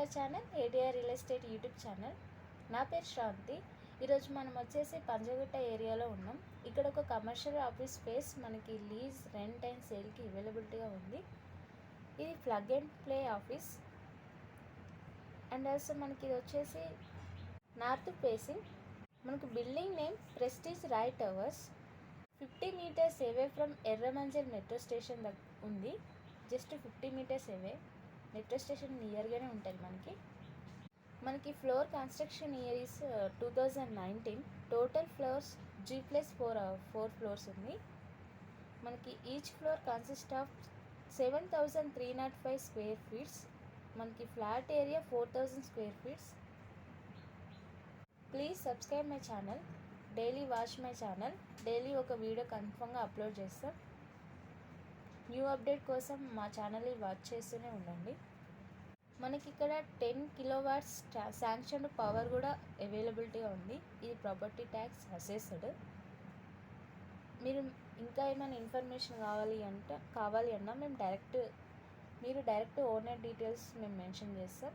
Our channel ATR real estate YouTube channel. నా పేరు శ్రాంతి. ఈరోజు మనం వచ్చేసి పంజగుట్ట ఏరియాలో ఉన్నాం. ఇక్కడ ఒక కమర్షియల్ ఆఫీస్ స్పేస్ మనకి లీజ్, రెంట్ అండ్ సేల్కి అవైలబిలిటీగా ఉంది. ఇది plug and play office. And also మనకి ఇది వచ్చేసి నార్త్ ఫేసింగ్. మనకు building name Prestige Roy towers. 50 meters away from Erramanzil metro station ఉంది. Just 50 meters away. Metro station నియర్గానే ఉంటుంది. మనకి floor construction year is 2019. Total floors G+4 floors ఉంది. మనకి each floor consist of 7,305 square feets. మనకి flat area 4,000 square feets. Please subscribe my channel, daily watch my channel. Daily ఒక video కన్ఫర్మ్గా upload చేస్తాం. New update కోసం మా ఛానల్ని watch చేస్తూనే ఉండండి. మనకి ఇక్కడ 10 kilowatts శాంక్షన్ పవర్ కూడా అవైలబిలిటీగా ఉంది. ఇది ప్రాపర్టీ ట్యాక్స్ అసెస్డ్. మీరు ఇంకా ఏమైనా ఇన్ఫర్మేషన్ కావాలి అన్నా మీరు డైరెక్ట్ ఓనర్ డీటెయిల్స్ మేము మెన్షన్ చేస్తాం.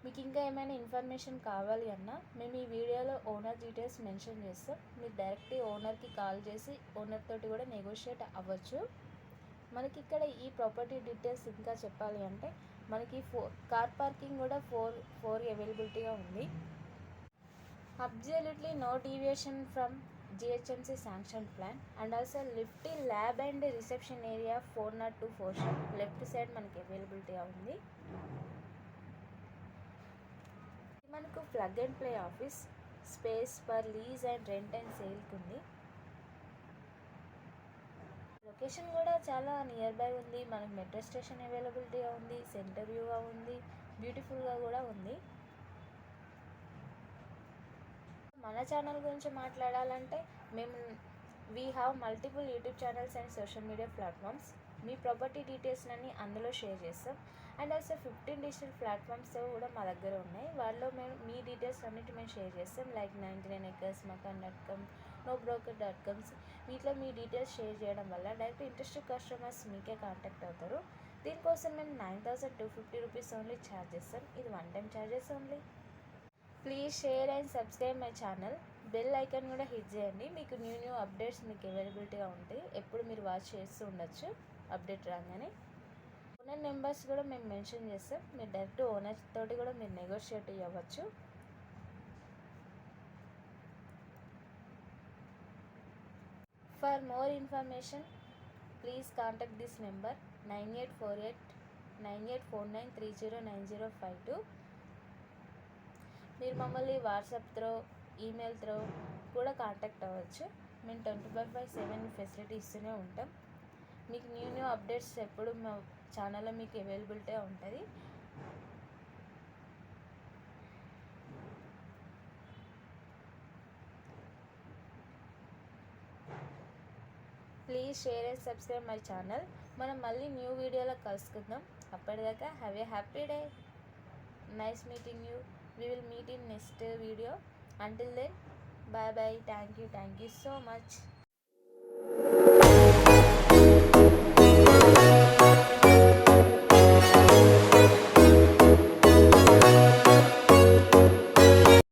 మీకు ఇంకా ఏమైనా ఇన్ఫర్మేషన్ కావాలి అన్నా మేము ఈ వీడియోలో ఓనర్ డీటెయిల్స్ మెన్షన్ చేస్తాం. మీరు డైరెక్ట్ ఓనర్కి కాల్ చేసి ఓనర్ తోటి కూడా నెగోషియేట్ అవ్వచ్చు. మనకి ఇక్కడ ఈ ప్రాపర్టీ డీటెయిల్స్ ఇంకా చెప్పాలి అంటే మనకి కార్ పార్కింగ్ కూడా ఫోర్ అవైలబిలిటీగా ఉంది. Absolutely no deviation from GHMC sanction plan. And also lift, lab and reception area 402 portion left side మనకి అవైలబిలిటీగా ఉంది. మనకు plug and play office space for lease and rent and సేల్కి ఉంది. లొకేషన్ కూడా చాలా నియర్ బై ఉంది. మనకు మెట్రో స్టేషన్ అవైలబిలిటీగా ఉంది, సెంటర్ వ్యూగా ఉంది, బ్యూటిఫుల్గా కూడా ఉంది. మన ఛానల్ గురించి మాట్లాడాలంటే we have multiple YouTube channels and social media platforms. Me property details అన్నీ అందులో షేర్ చేస్తాం. అండ్ ఆల్సో 15 డిజిటల్ ప్లాట్ఫామ్స్ కూడా మా దగ్గర ఉన్నాయి. వాళ్ళలో మీ డీటెయిల్స్ అన్నిటి మేము షేర్ చేస్తాం. Like 99acres, makan.com, nobroker.com. వీటిలో మీ డీటెయిల్స్ షేర్ చేయడం వల్ల డైరెక్ట్ ఇంట్రెస్టెడ్ కస్టమర్స్ మీకే కాంటాక్ట్ అవుతారు. దీనికోసం మేము 9,250 రూపీస్ ఓన్లీ ఛార్జ్ చేస్తాం. ఇది one time charges only. Please share and subscribe my channel. Bell icon కూడా హిట్ చేయండి. మీకు న్యూ అప్డేట్స్ మీకు అవైలబిలిటీగా ఉంటాయి. ఎప్పుడు మీరు వాచ్ చేస్తూ ఉండొచ్చు అప్డేట్ రాగానే. ఓనర్ నెంబర్స్ కూడా మేము మెన్షన్ చేస్తాం. మీరు డైరెక్ట్ ఓనర్ తోటి కూడా మీరు నెగోషియేట్ అవ్వచ్చు. For more information please contact this number 98489849309052. మీరు మమ్మల్ని వాట్సాప్ త్రో, ఈమెయిల్ త్రో కూడా కాంటాక్ట్ అవ్వచ్చు. మేము 24/7 ఫెసిలిటీ ఇస్తూనే ఉంటాం. మీకు న్యూ అప్డేట్స్ ఎప్పుడు మా ఛానల్లో మీకు అవైలబిలిటీ ఉంటుంది. Please share and subscribe my channel. మనం మళ్ళీ న్యూ వీడియోలో కలుసుకుందాం. అప్పటిదాకా have a happy day. Nice meeting you. We will meet in next video. Until then, bye bye. Thank you so much.